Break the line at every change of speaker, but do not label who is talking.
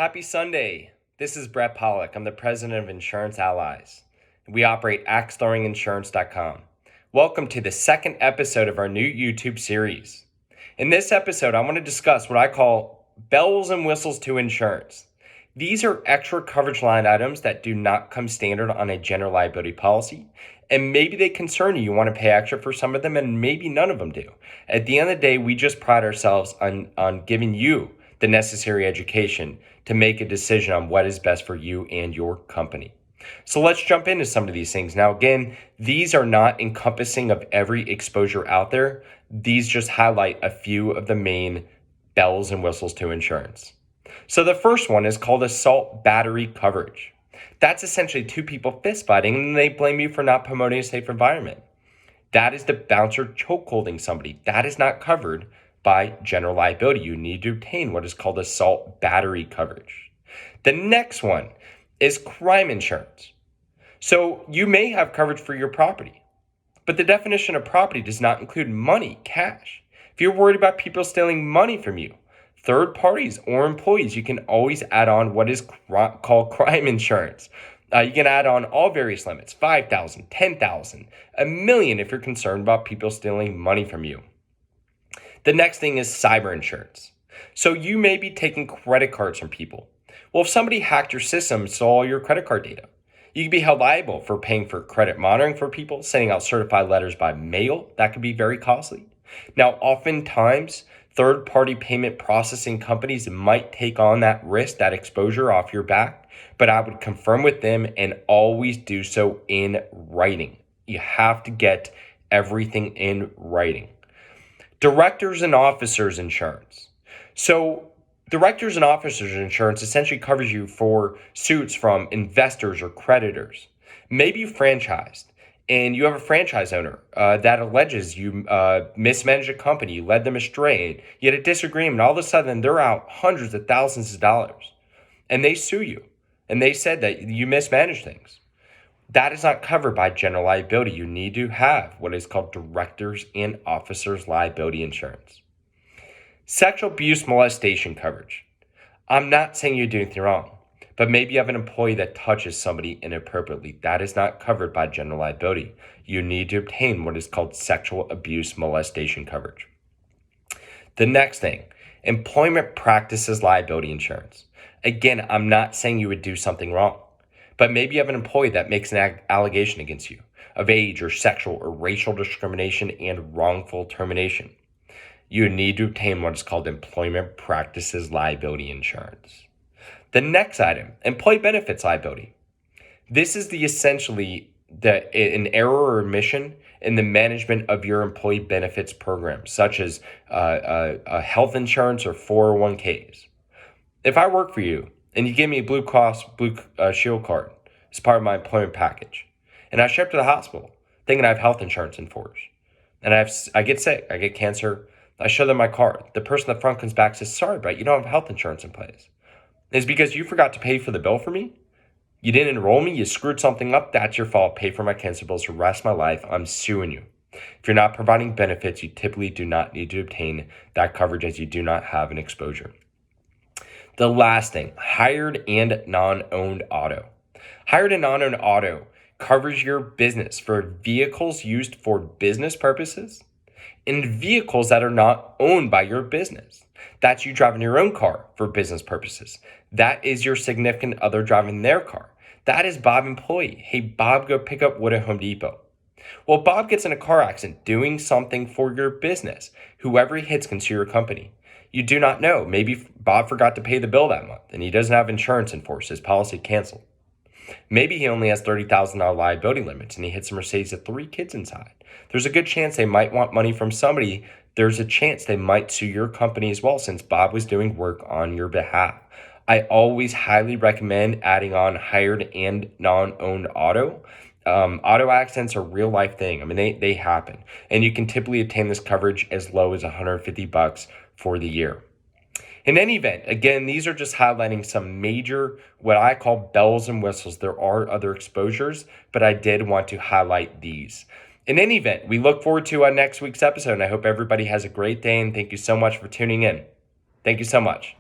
Happy Sunday. This is Brett Pollock. I'm the president of Insurance Allies. We operate AxeThrowingInsurance.com. Welcome to the second episode of our new YouTube series. In this episode, I want to discuss what I call bells and whistles to insurance. These are extra coverage line items that do not come standard on a general liability policy, and maybe they concern you. You want to pay extra for some of them, and maybe none of them do. At the end of the day, we just pride ourselves on giving you the necessary education to make a decision on what is best for you and your company. So let's jump into some of these things. Now, again, these are not encompassing of every exposure out there. These just highlight a few of the main bells and whistles to insurance. So the first one is called assault battery coverage. That's essentially two people fist fighting and they blame you for not promoting a safe environment. That is the bouncer chokeholding somebody. That is not covered by general liability. You need to obtain what is called assault battery coverage. The next one is crime insurance. So you may have coverage for your property, but the definition of property does not include money, cash. If you're worried about people stealing money from you, third parties or employees, you can always add on what is called crime insurance. You can add on all various limits, $5,000, $10,000, $1 million if you're concerned about people stealing money from you. The next thing is cyber insurance. So you may be taking credit cards from people. Well, if somebody hacked your system and stole all your credit card data, you could be held liable for paying for credit monitoring for people, sending out certified letters by mail. That could be very costly. Now, oftentimes, third-party payment processing companies might take on that risk, that exposure off your back, but I would confirm with them and always do so in writing. You have to get everything in writing. Directors and officers insurance. So directors and officers insurance essentially covers you for suits from investors or creditors. Maybe you franchised and you have a franchise owner that alleges you mismanaged a company, you led them astray, and you had a disagreement. All of a sudden, they're out hundreds of thousands of dollars and they sue you and they said that you mismanaged things. That is not covered by general liability. You need to have what is called directors and officers liability insurance. Sexual abuse molestation coverage. I'm not saying you're doing anything wrong, but maybe you have an employee that touches somebody inappropriately. That is not covered by general liability. You need to obtain what is called sexual abuse molestation coverage. The next thing, employment practices liability insurance. Again, I'm not saying you would do something wrong, but maybe you have an employee that makes an allegation against you of age or sexual or racial discrimination and wrongful termination. You need to obtain what is called employment practices liability insurance. The next item, employee benefits liability. This is essentially an error or omission in the management of your employee benefits program, such as health insurance or 401ks. If I work for you, and you give me a Blue Cross Blue Shield card as part of my employment package, and I show up to the hospital thinking I have health insurance in force, and I get sick, I get cancer, I show them my card. The person at the front comes back and says, sorry, but you don't have health insurance in place. It's because you forgot to pay for the bill for me? You didn't enroll me? You screwed something up? That's your fault. Pay for my cancer bills for the rest of my life. I'm suing you. If you're not providing benefits, you typically do not need to obtain that coverage as you do not have an exposure. The last thing, hired and non-owned auto. Hired and non-owned auto covers your business for vehicles used for business purposes and vehicles that are not owned by your business. That's you driving your own car for business purposes. That is your significant other driving their car. That is Bob employee. Hey, Bob, go pick up wood at Home Depot. Well, Bob gets in a car accident doing something for your business. Whoever he hits can sue your company. You do not know. Maybe Bob forgot to pay the bill that month and he doesn't have insurance in force. His policy canceled. Maybe he only has $30,000 liability limits and he hits a Mercedes with 3 kids inside. There's a good chance they might want money from somebody. There's a chance they might sue your company as well since Bob was doing work on your behalf. I always highly recommend adding on hired and non-owned auto. Auto accidents are a real life thing. I mean, they happen. And you can typically obtain this coverage as low as $150 for the year. In any event, again, these are just highlighting some major, what I call bells and whistles. There are other exposures, but I did want to highlight these. In any event, we look forward to next week's episode, and I hope everybody has a great day, and thank you so much for tuning in. Thank you so much.